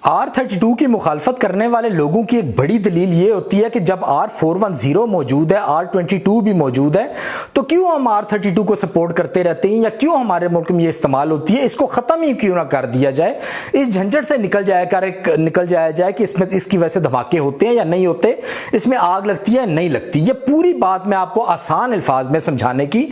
R32 کی مخالفت کرنے والے لوگوں کی ایک بڑی دلیل یہ ہوتی ہے کہ جب R410 موجود ہے، R22 بھی موجود ہے، تو کیوں ہم R32 کو سپورٹ کرتے رہتے ہیں، یا کیوں ہمارے ملک میں یہ استعمال ہوتی ہے؟ اس کو ختم ہی کیوں نہ کر دیا جائے، اس جھنجھٹ سے نکل جایا جائے کہ اس کی وجہ سے دھماکے ہوتے ہیں یا نہیں ہوتے، اس میں آگ لگتی ہے یا نہیں لگتی۔ یہ پوری بات میں آپ کو آسان الفاظ میں سمجھانے کی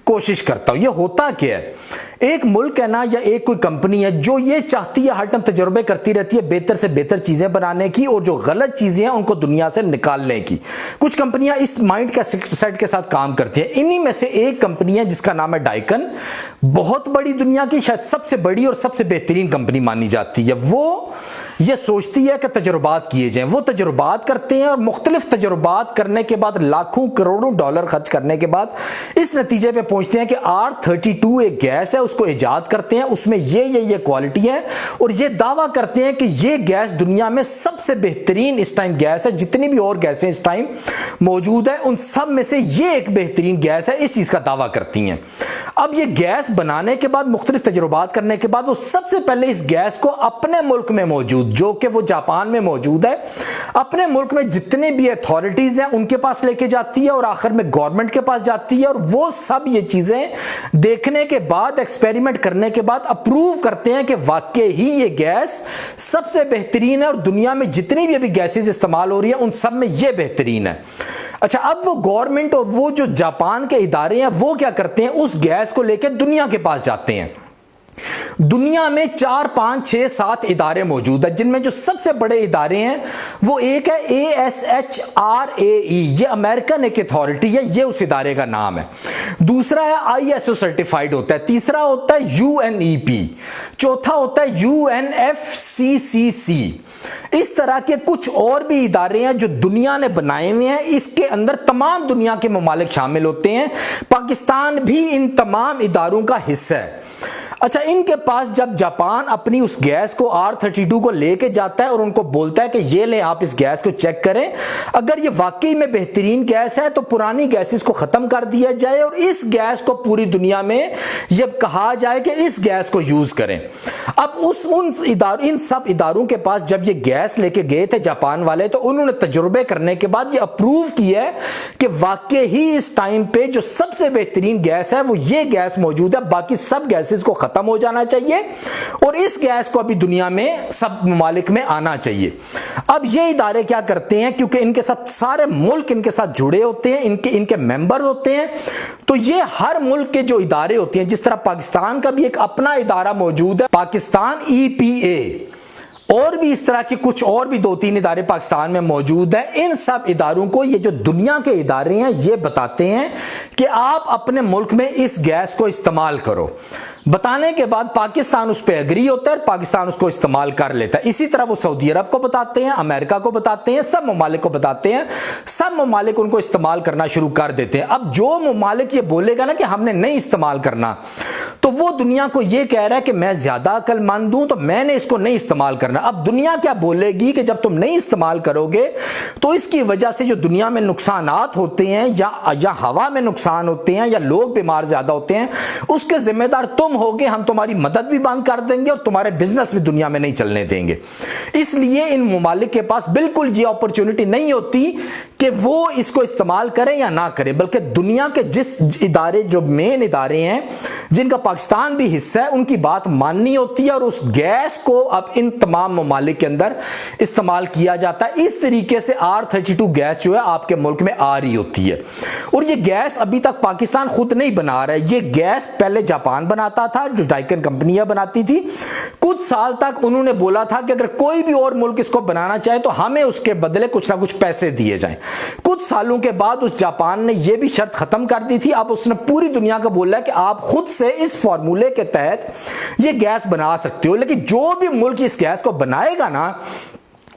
کوشش کرتا ہوں۔ یہ ہوتا کیا ہے؟ ایک ملک ہے نا، یا ایک کوئی کمپنی ہے جو یہ چاہتی ہے، ہر ٹائم تجربے کرتی رہتی ہے بہتر سے بہتر چیزیں بنانے کی، اور جو غلط چیزیں ہیں ان کو دنیا سے نکالنے کی۔ کچھ کمپنیاں اس مائنڈ کا سیٹ کے ساتھ کام کرتی ہیں۔ انہی میں سے ایک کمپنی ہے جس کا نام ہے ڈائکن، بہت بڑی، دنیا کی شاید سب سے بڑی اور سب سے بہترین کمپنی مانی جاتی ہے۔ وہ یہ سوچتی ہے کہ تجربات کیے جائیں، وہ تجربات کرتے ہیں، اور مختلف تجربات کرنے کے بعد لاکھوں کروڑوں ڈالر خرچ کرنے کے بعد اس نتیجے پہ پہنچتے ہیں کہ R32 ایک گیس ہے، اس کو ایجاد کرتے ہیں، اس میں یہ کوالٹی ہے، اور یہ دعویٰ کرتے ہیں کہ یہ گیس دنیا میں سب سے بہترین اس ٹائم گیس ہے۔ جتنی بھی اور گیسیں اس ٹائم موجود ہیں ان سب میں سے یہ ایک بہترین گیس ہے، اس چیز کا دعویٰ کرتی ہیں۔ اب یہ گیس بنانے کے بعد، مختلف تجربات کرنے کے بعد، وہ سب سے پہلے اس گیس کو اپنے ملک میں موجود، جو کہ وہ جاپان میں موجود ہے، اپنے ملک میں جتنے بھی اتھارٹیز ہیں ان کے پاس لے کے جاتی ہے، اور آخر میں گورنمنٹ کے پاس جاتی ہے، اور وہ سب یہ چیزیں دیکھنے کے بعد، ایکسپیریمنٹ کرنے کے بعد اپروو کرتے ہیں کہ واقعی ہی یہ گیس سب سے بہترین ہے، اور دنیا میں جتنی بھی ابھی گیسز استعمال ہو رہی ہیں ان سب میں یہ بہترین ہے۔ اچھا، اب وہ گورنمنٹ اور وہ جو جاپان کے ادارے ہیں وہ کیا کرتے ہیں؟ اس گیس کو لے کے دنیا کے پاس جاتے ہیں۔ دنیا میں 4 5 6 7 ادارے موجود ہیں، جن میں جو سب سے بڑے ادارے ہیں وہ ایک ہے ASHRAE، یہ امریکن ایک اتھارٹی ہے، یہ اس ادارے کا نام ہے۔ دوسرا ہے ISO سرٹیفائیڈ ہوتا ہے، تیسرا ہوتا ہے UNEP، چوتھا ہوتا ہے UNFCCC۔ اس طرح کے کچھ اور بھی ادارے ہیں جو دنیا نے بنائے ہوئے ہیں، اس کے اندر تمام دنیا کے ممالک شامل ہوتے ہیں، پاکستان بھی ان تمام اداروں کا حصہ ہے۔ اچھا، ان کے پاس جب جاپان اپنی اس گیس کو R32 کو لے کے جاتا ہے اور ان کو بولتا ہے کہ یہ لیں، آپ اس گیس کو چیک کریں، اگر یہ واقعی میں بہترین گیس ہے تو پرانی گیسز کو ختم کر دیا جائے، اور اس گیس کو پوری دنیا میں یہ کہا جائے کہ اس گیس کو یوز کریں۔ اب ان سب اداروں کے پاس جب یہ گیس لے کے گئے تھے جاپان والے، تو انہوں نے تجربے کرنے کے بعد یہ اپروو کیا ہے کہ واقعی ہی اس ٹائم پہ جو سب سے بہترین گیس ہے وہ یہ گیس موجود ہے، باقی سب گیسز کو ختم ہو جانا چاہیے، اور اس گیس کو ابھی دنیا میں سب ممالک میں آنا چاہیے۔ اب یہ ادارے کیا کرتے ہیں؟ کیونکہ ان کے ساتھ سارے ملک ان کے ساتھ جڑے ہوتے ہیں، ان کے ممبر ہوتے ہیں، تو یہ ہر ملک کے جو ادارے ہوتے ہیں، جس طرح پاکستان کا بھی ایک اپنا ادارہ موجود ہے، پاکستان EPA، اور بھی اس طرح کے کچھ اور بھی 2-3 ادارے پاکستان میں موجود ہیں، ان سب اداروں کو یہ جو دنیا کے ادارے ہیں یہ بتاتے ہیں کہ آپ اپنے ملک میں اس گیس کو استعمال کرو۔ بتانے کے بعد پاکستان اس پہ ایگری ہوتا ہے، اور پاکستان اس کو استعمال کر لیتا ہے۔ اسی طرح وہ سعودی عرب کو بتاتے ہیں، امریکہ کو بتاتے ہیں، سب ممالک کو بتاتے ہیں، سب ممالک ان کو استعمال کرنا شروع کر دیتے ہیں۔ اب جو ممالک یہ بولے گا نا کہ ہم نے نہیں استعمال کرنا، تو وہ دنیا کو یہ کہہ رہا ہے کہ میں زیادہ عقل مند ہوں تو میں نے اس کو نہیں استعمال کرنا۔ اب دنیا کیا بولے گی کہ جب تم نہیں استعمال کرو گے تو اس کی وجہ سے جو دنیا میں نقصانات ہوتے ہیں، یا ہوا میں نقصان ہوتے ہیں، یا لوگ بیمار زیادہ ہوتے ہیں، اس کے ذمہ دار تم ہوگے، ہم تمہاری مدد بھی بند کر دیں گے اور تمہارے بزنس بھی دنیا میں نہیں چلنے دیں گے۔ اس لیے ان ممالک کے پاس بالکل یہ اپرچونٹی نہیں ہوتی کہ وہ اس کو استعمال کریں یا نہ کریں، بلکہ دنیا کے جس ادارے، جو مین ادارے ہیں جن کا پاکستان بھی حصہ ہے، ان کی بات ماننی ہوتی ہے، اور اس گیس کو اب ان تمام ممالک کے اندر استعمال کیا جاتا ہے۔ اس طریقے سے R32 گیس جو ہے آپ کے ملک میں آ رہی ہوتی ہے، اور یہ گیس ابھی تک پاکستان خود نہیں بنا رہا ہے، یہ گیس پہلے جاپان بناتا تھا، جو ڈائکن کمپنیاں بناتی تھی۔ کچھ سال تک انہوں نے بولا تھا کہ اگر کوئی بھی اور ملک اس کو بنانا چاہے تو ہمیں اس کے بدلے کچھ نہ کچھ پیسے دیے جائیں۔ کچھ سالوں کے بعد اس جاپان نے یہ بھی شرط ختم کر دی تھی، اب اس نے پوری دنیا کو بولا کہ آپ خود سے اس فارمولے کے تحت یہ گیس بنا سکتے ہو، لیکن جو بھی ملک اس گیس کو بنائے گا نا،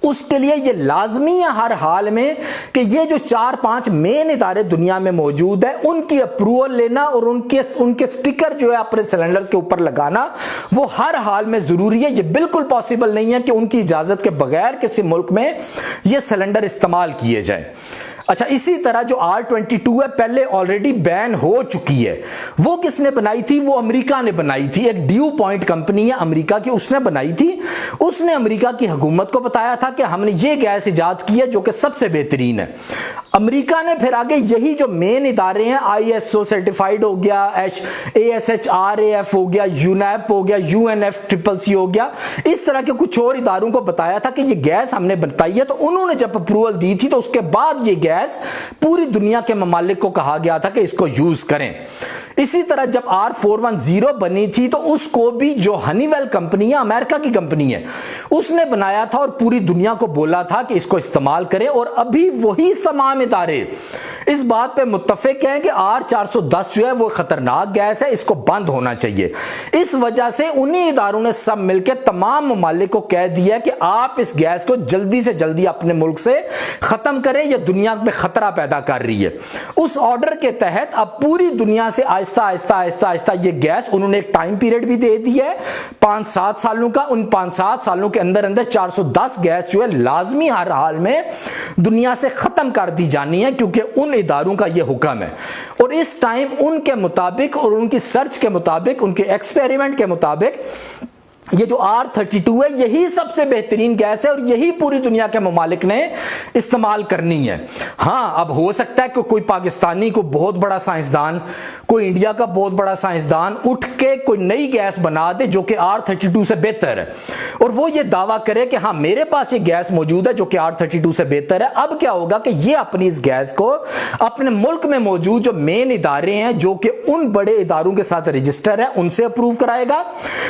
اس کے لیے یہ لازمی ہے ہر حال میں کہ یہ جو 4-5 مین ادارے دنیا میں موجود ہیں ان کی اپروول لینا، اور ان کے سٹیکر جو ہے اپنے سلنڈرز کے اوپر لگانا، وہ ہر حال میں ضروری ہے۔ یہ بالکل پاسبل نہیں ہے کہ ان کی اجازت کے بغیر کسی ملک میں یہ سلنڈر استعمال کیے جائیں۔ اچھا اسی طرح جو R22 ہے پہلے آلریڈی بین ہو چکی ہے. وہ کس نے بنائی تھی؟ وہ امریکہ نے بنائی تھی. ایک ڈیو پوائنٹ کمپنی ہے امریکہ کی, اس نے بنائی تھی. اس نے امریکہ کی حکومت کو بتایا تھا کہ ہم نے یہ گیس ایجاد کی ہے جو کہ سب سے بہترین ہے. امریکہ نے پھر آگے یہی جو مین ادارے ہیں ISO سرٹیفائیڈ ہو گیا, ASHRAF ہو گیا, UNEP ہو گیا, UNFCCC ہو گیا, اس طرح کے کچھ اور اداروں کو بتایا تھا کہ یہ گیس ہم نے بتائی ہے. تو انہوں نے جب اپروول دی تھی تو اس کے بعد یہ گیس پوری دنیا کے ممالک کو کہا گیا تھا کہ اس کو یوز کریں. اسی طرح جب R410 بنی تھی تو اس کو بھی جو ہنی ویل کمپنی ہے, امریکہ کی کمپنی ہے, اس نے بنایا تھا اور پوری دنیا کو بولا تھا کہ اس کو استعمال کریں. اور ابھی وہی تمام ادارے اس بات پہ متفق ہیں کہ R410 جو ہے وہ خطرناک گیس ہے, اس کو بند ہونا چاہیے. اس وجہ سے انہی اداروں نے سب مل کے تمام ممالک کو کہہ دیا کہ آپ اس گیس کو جلدی سے جلدی اپنے ملک سے ختم کریں, یہ دنیا میں خطرہ پیدا کر رہی ہے. اس آرڈر کے تحت اب پوری دنیا سے آہستہ آہستہ یہ گیس انہوں نے ایک ٹائم پیریڈ بھی دے دی ہے 5-7 سالوں کا. ان 5-7 سالوں کے اندر 410 گیس جو ہے لازمی ہر حال میں دنیا سے ختم کر دی جانی ہے, کیونکہ ان اداروں کا یہ حکم ہے. اور اس ٹائم ان کے مطابق اور ان کی سرچ کے مطابق, ان کے ایکسپیریمنٹ کے مطابق یہ جو R32 ہے یہی سب سے بہترین گیس ہے اور یہی پوری دنیا کے ممالک نے استعمال کرنی ہے. ہاں اب ہو سکتا ہے کہ کوئی پاکستانی کو بہت بڑا سائنسدان, کوئی انڈیا کا بہت بڑا سائنسدان اٹھ کے کوئی نئی گیس بنا دے جو کہ R32 سے بہتر ہے, اور وہ یہ دعویٰ کرے کہ ہاں میرے پاس یہ گیس موجود ہے جو کہ R32 سے بہتر ہے. اب کیا ہوگا کہ یہ اپنی اس گیس کو اپنے ملک میں موجود جو مین ادارے ہیں جو کہ ان بڑے اداروں کے ساتھ رجسٹر ہے ان سے اپروو کرائے گا,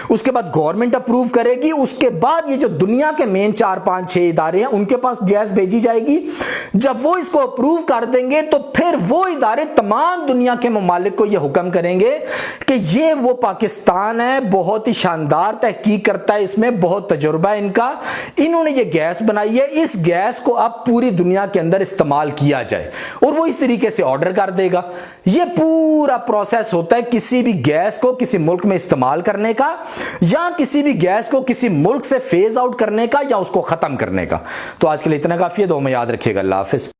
اس کے بعد گورنمنٹ اپروو کرے گی, اس کے بعد یہ جو دنیا کے مین 4-5-6 ادارے ہیں ان کے پاس گیس بھیجی جائے گی. جب وہ اس کو اپروو کر دیں گے تو پھر وہ ادارے تمام دنیا کے ممالک کو یہ حکم کریں گے کہ یہ وہ پاکستان ہے, بہت ہی شاندار تحقیق کرتا ہے, اس میں بہت تجربہ ہے ان کا, انہوں نے یہ گیس بنائی ہے, اس گیس کو اب پوری دنیا کے اندر استعمال کیا جائے. اور وہ اس طریقے سے آرڈر کر دے گا. یہ پورا پروسیس ہوتا ہے کسی بھی گیس کو کسی ملک میں استعمال کرنے کا, یا کسی بھی گیس کو کسی ملک سے فیز آؤٹ کرنے کا, یا اس کو ختم کرنے کا. تو آج کے لیے اتنا کافی ہے. دعا میں یاد رکھیے گا. اللہ حافظ.